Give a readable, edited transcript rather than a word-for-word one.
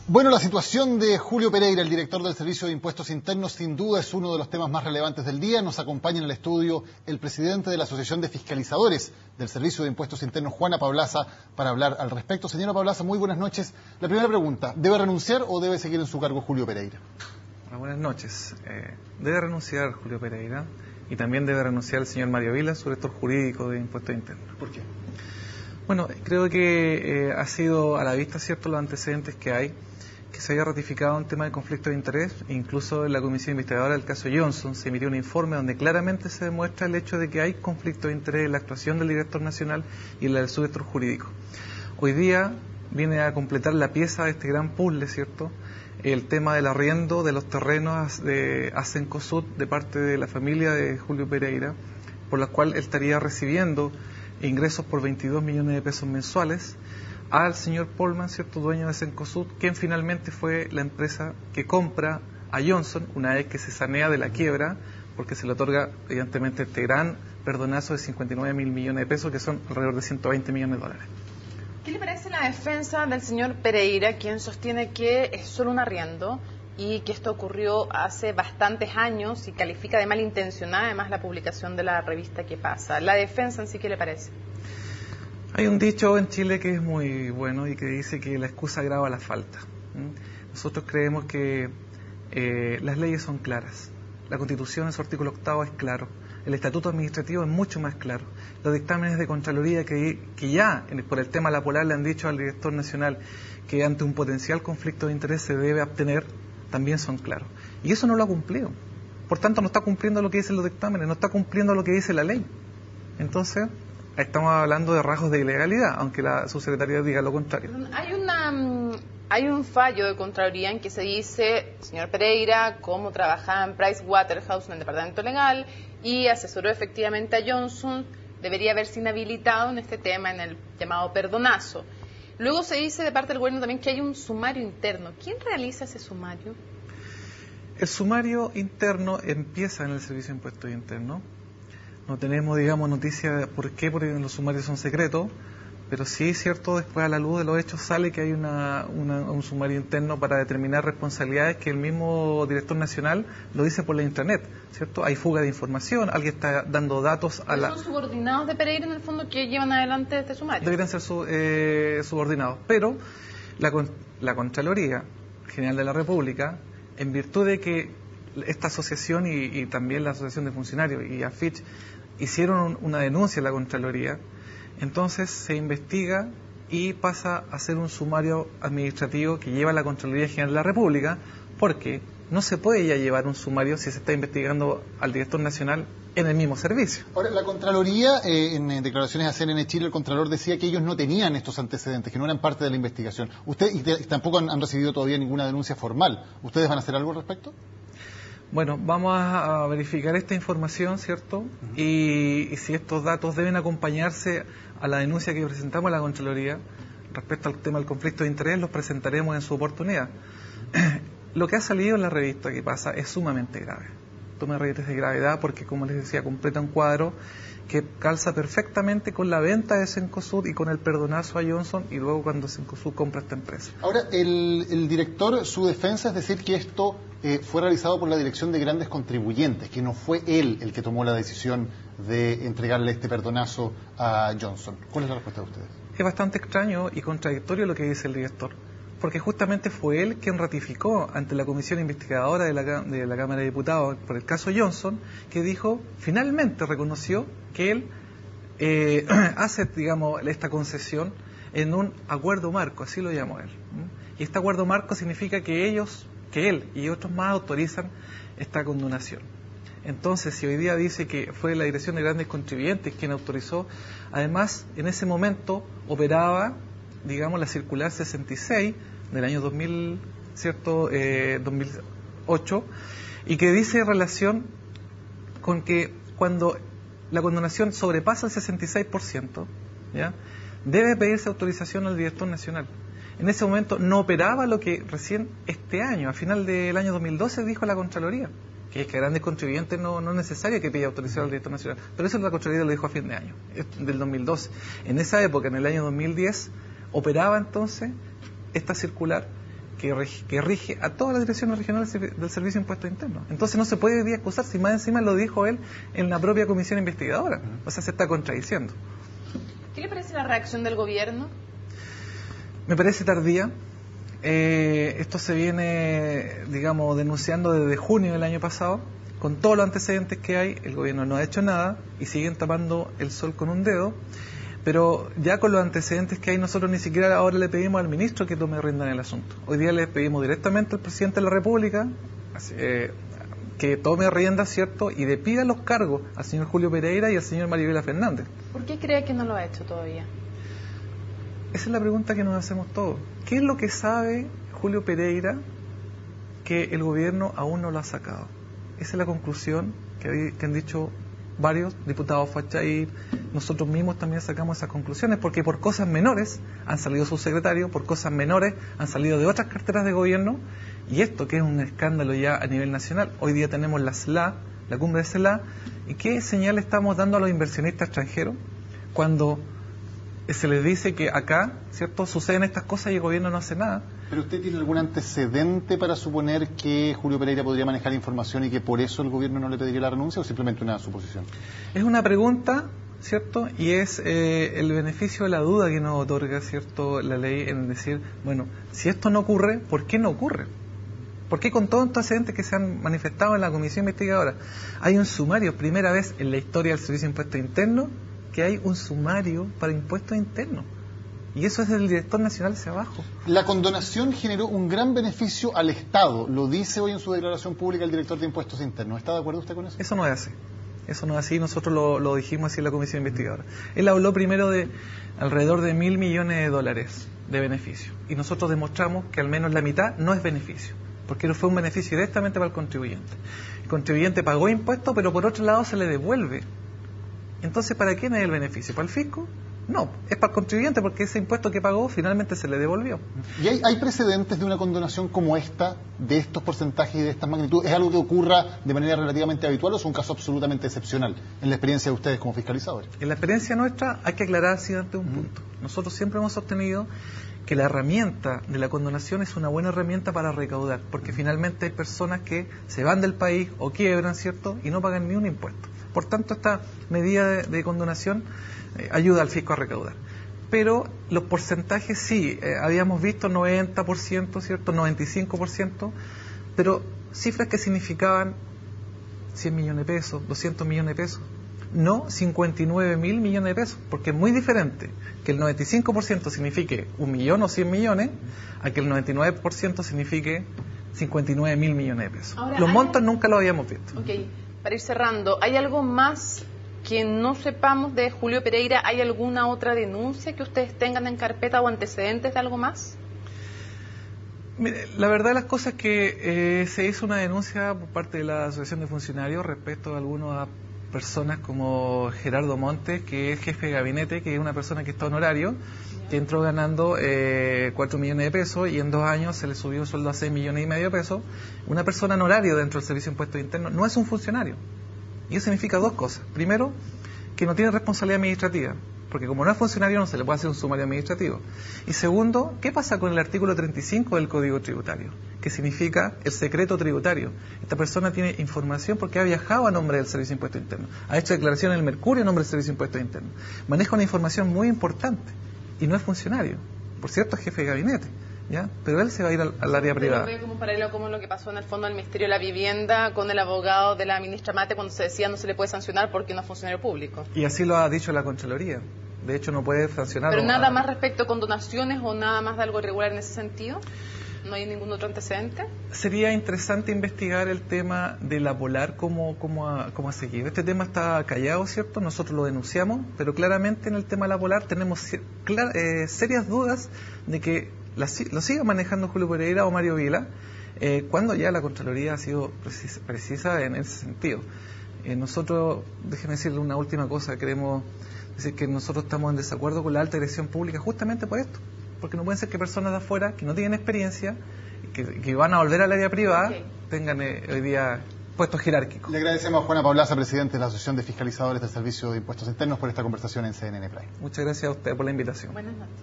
Bueno, la situación de Julio Pereira, el director del Servicio de Impuestos Internos, sin duda es uno de los temas más relevantes del día. Nos acompaña en el estudio el presidente de la Asociación de Fiscalizadores del Servicio de Impuestos Internos, Juana Pablaza, para hablar al respecto. Señora Pablaza, muy buenas noches. La primera pregunta, ¿debe renunciar o debe seguir en su cargo Julio Pereira? Buenas noches. Debe renunciar Julio Pereira y también debe renunciar el señor Mario Vila, su director jurídico de Impuestos Internos. ¿Por qué? Bueno, creo que ha sido a la vista, ¿cierto?, los antecedentes que hay, que se haya ratificado un tema de conflicto de interés. Incluso en la comisión investigadora del caso Johnson se emitió un informe donde claramente se demuestra el hecho de que hay conflicto de interés en la actuación del director nacional y la del subdirector jurídico. Hoy día viene a completar la pieza de este gran puzzle, ¿cierto?, el tema del arriendo de los terrenos de Cencosud de parte de la familia de Julio Pereira, por la cual él estaría recibiendo ingresos por 22 millones de pesos mensuales al señor Polman, cierto, dueño de Cencosud, quien finalmente fue la empresa que compra a Johnson una vez que se sanea de la quiebra, porque se le otorga evidentemente este gran perdonazo de 59 mil millones de pesos, que son alrededor de 120 millones de dólares. ¿Qué le parece la defensa del señor Pereira, quien sostiene que es solo un arriendo y que esto ocurrió hace bastantes años y califica de malintencionada además la publicación de la revista ¿Qué pasa? La defensa en sí, ¿qué le parece? Hay un dicho en Chile que es muy bueno y que dice que la excusa agrava la falta. Nosotros creemos que las leyes son claras. La Constitución en su artículo 8 es claro. El Estatuto Administrativo es mucho más claro. Los dictámenes de Contraloría que ya, por el tema laboral, le han dicho al director nacional que ante un potencial conflicto de interés se debe abstener, también son claros. Y eso no lo ha cumplido. Por tanto, no está cumpliendo lo que dicen los dictámenes, no está cumpliendo lo que dice la ley. Entonces, estamos hablando de rasgos de ilegalidad, aunque la subsecretaría diga lo contrario. Hay un fallo de Contraloría en que se dice, señor Pereira, cómo trabajaba en Pricewaterhouse en el departamento legal y asesoró efectivamente a Johnson, debería haberse inhabilitado en este tema, en el llamado perdonazo. Luego se dice de parte del gobierno también que hay un sumario interno. ¿Quién realiza ese sumario? El sumario interno empieza en el Servicio de Impuestos Internos. No tenemos, digamos, noticia de por qué, porque los sumarios son secretos, pero sí es cierto, después a la luz de los hechos sale que hay un sumario interno para determinar responsabilidades que el mismo director nacional lo dice por la intranet, ¿cierto? Hay fuga de información, alguien está dando datos a la... ¿Son subordinados de Pereira en el fondo que llevan adelante este sumario? Deberían ser subordinados, pero la Contraloría General de la República, en virtud de que esta asociación y también la Asociación de Funcionarios y AFITH hicieron una denuncia a la Contraloría, entonces se investiga y pasa a ser un sumario administrativo que lleva la Contraloría General de la República, porque no se puede ya llevar un sumario si se está investigando al director nacional en el mismo servicio. Ahora, la Contraloría, en declaraciones a CNN Chile, el Contralor decía que ellos no tenían estos antecedentes, que no eran parte de la investigación. Ustedes tampoco han recibido todavía ninguna denuncia formal. ¿Ustedes van a hacer algo al respecto? Bueno, vamos a verificar esta información, ¿cierto? Y si estos datos deben acompañarse a la denuncia que presentamos a la Contraloría respecto al tema del conflicto de interés, los presentaremos en su oportunidad. Lo que ha salido en la revista ¿Qué pasa? Es sumamente grave. Toma redes de gravedad porque, como les decía, completa un cuadro que calza perfectamente con la venta de Cencosud y con el perdonazo a Johnson y luego cuando Cencosud compra esta empresa. Ahora, el director, su defensa es decir que esto fue realizado por la Dirección de Grandes Contribuyentes, que no fue él el que tomó la decisión de entregarle este perdonazo a Johnson. ¿Cuál es la respuesta de ustedes? Es bastante extraño y contradictorio lo que dice el director, porque justamente fue él quien ratificó ante la comisión investigadora de la Cámara de Diputados por el caso Johnson, que dijo, finalmente reconoció que él hace, digamos, esta concesión en un acuerdo marco, así lo llamó él. Y este acuerdo marco significa que él y otros más autorizan esta condonación. Entonces, si hoy día dice que fue la Dirección de Grandes Contribuyentes quien autorizó, además, en ese momento operaba, digamos, la circular 66 del año 2000, ¿cierto? 2008, y que dice en relación con que cuando la condonación sobrepasa el 66%, ¿ya?, debe pedirse autorización al director nacional. En ese momento no operaba lo que recién este año, a final del año 2012, dijo la Contraloría, que es que grandes contribuyentes no es necesario que pida autorización al director nacional. Pero eso la Contraloría lo dijo a fin de año, del 2012. En esa época, en el año 2010, operaba entonces esta circular que rige a todas las direcciones regionales del Servicio de Impuestos Internos. Entonces no se puede hoy día excusar, si más encima lo dijo él en la propia comisión investigadora. O sea, se está contradiciendo. ¿Qué le parece la reacción del gobierno? Me parece tardía. Esto se viene, digamos, denunciando desde junio del año pasado. Con todos los antecedentes que hay, el gobierno no ha hecho nada y siguen tapando el sol con un dedo. Pero ya con los antecedentes que hay, nosotros ni siquiera ahora le pedimos al ministro que tome rienda en el asunto. Hoy día le pedimos directamente al presidente de la República que tome rienda, ¿cierto? Y le pida los cargos al señor Julio Pereira y al señor Maribela Fernández. ¿Por qué cree que no lo ha hecho todavía? Esa es la pregunta que nos hacemos todos. ¿Qué es lo que sabe Julio Pereira que el gobierno aún no lo ha sacado? Esa es la conclusión que han dicho varios diputados Fachaí. Nosotros mismos también sacamos esas conclusiones, porque por cosas menores han salido subsecretarios, por cosas menores han salido de otras carteras de gobierno, y esto que es un escándalo ya a nivel nacional. Hoy día tenemos la CELAC, la cumbre de CELAC, y ¿qué señal estamos dando a los inversionistas extranjeros cuando se les dice que acá, ¿cierto?, suceden estas cosas y el gobierno no hace nada? ¿Pero usted tiene algún antecedente para suponer que Julio Pereira podría manejar información y que por eso el gobierno no le pediría la renuncia, o simplemente una suposición? Es una pregunta, ¿cierto? Y es el beneficio de la duda que nos otorga, ¿cierto?, la ley, en decir, bueno, si esto no ocurre, ¿por qué no ocurre? ¿Por qué con todos estos antecedentes que se han manifestado en la comisión investigadora hay un sumario, primera vez en la historia del Servicio de Impuestos Internos, que hay un sumario para impuestos internos? Y eso es del director nacional hacia abajo. La condonación generó un gran beneficio al Estado, lo dice hoy en su declaración pública el director de Impuestos Internos. ¿Está de acuerdo usted con eso? Eso no es así. Eso no es así, nosotros lo dijimos así en la comisión investigadora. Él habló primero de alrededor de $1.000 millones de beneficio. Y nosotros demostramos que al menos la mitad no es beneficio, porque no fue un beneficio directamente para el contribuyente. El contribuyente pagó impuestos, pero por otro lado se le devuelve. Entonces, ¿para quién es el beneficio? ¿Para el fisco? No, es para el contribuyente, porque ese impuesto que pagó finalmente se le devolvió. ¿Y hay precedentes de una condonación como esta, de estos porcentajes y de estas magnitudes? ¿Es algo que ocurra de manera relativamente habitual o es un caso absolutamente excepcional en la experiencia de ustedes como fiscalizadores? En la experiencia nuestra hay que aclarar siguiente un punto. Nosotros siempre hemos sostenido que la herramienta de la condonación es una buena herramienta para recaudar, porque finalmente hay personas que se van del país o quiebran, ¿cierto?, y no pagan ni un impuesto. Por tanto, esta medida de condonación ayuda al fisco a recaudar. Pero los porcentajes sí, habíamos visto 90%, ¿cierto?, 95%, pero cifras que significaban 100 millones de pesos, 200 millones de pesos, no 59.000 millones de pesos, porque es muy diferente que el 95% signifique 1 millón o 100 millones, a que el 99% signifique 59.000 millones de pesos. Ahora, los montos nunca los habíamos visto. Okay. Para ir cerrando, ¿hay algo más que no sepamos de Julio Pereira? ¿Hay alguna otra denuncia que ustedes tengan en carpeta o antecedentes de algo más? Mire, la verdad de las cosas es que se hizo una denuncia por parte de la Asociación de Funcionarios respecto a algunas personas como Gerardo Montes, que es jefe de gabinete, que es una persona que está honorario, que entró ganando 4 millones de pesos y en 2 años se le subió el sueldo a 6 millones y medio de pesos. Una persona honorario dentro del Servicio de Impuestos Internos no es un funcionario. Y eso significa dos cosas. Primero, que no tiene responsabilidad administrativa, porque como no es funcionario no se le puede hacer un sumario administrativo. Y segundo, ¿qué pasa con el artículo 35 del Código Tributario? Que significa el secreto tributario. Esta persona tiene información porque ha viajado a nombre del Servicio de Impuestos Internos, ha hecho declaración en el Mercurio a nombre del Servicio de Impuestos Internos, maneja una información muy importante y no es funcionario. Por cierto, es jefe de gabinete, ¿ya? Pero él se va a ir al área privada. Pero ve como un paralelo como lo que pasó en el fondo del Ministerio de la Vivienda con el abogado de la ministra Mate cuando se decía no se le puede sancionar porque no es funcionario público. Y así lo ha dicho la Contraloría. De hecho, no puede sancionar. ¿Pero nada más respecto a condonaciones o nada más de algo irregular en ese sentido? ¿No hay ningún otro antecedente? Sería interesante investigar el tema de la Polar, cómo ha seguido. Este tema está callado, ¿cierto? Nosotros lo denunciamos, pero claramente en el tema de la Polar tenemos serias dudas de que lo siga manejando Julio Pereira o Mario Vila, cuando ya la Contraloría ha sido precisa en ese sentido. Nosotros, déjeme decirle una última cosa, queremos decir que nosotros estamos en desacuerdo con la alta dirección pública justamente por esto, porque no pueden ser que personas de afuera que no tienen experiencia, que van a volver al área privada, tengan hoy día puestos jerárquicos. Le agradecemos a Juana Paulaza, presidente de la Asociación de Fiscalizadores del Servicio de Impuestos Internos, por esta conversación en CNN Prime. Muchas gracias a usted por la invitación. Buenas noches.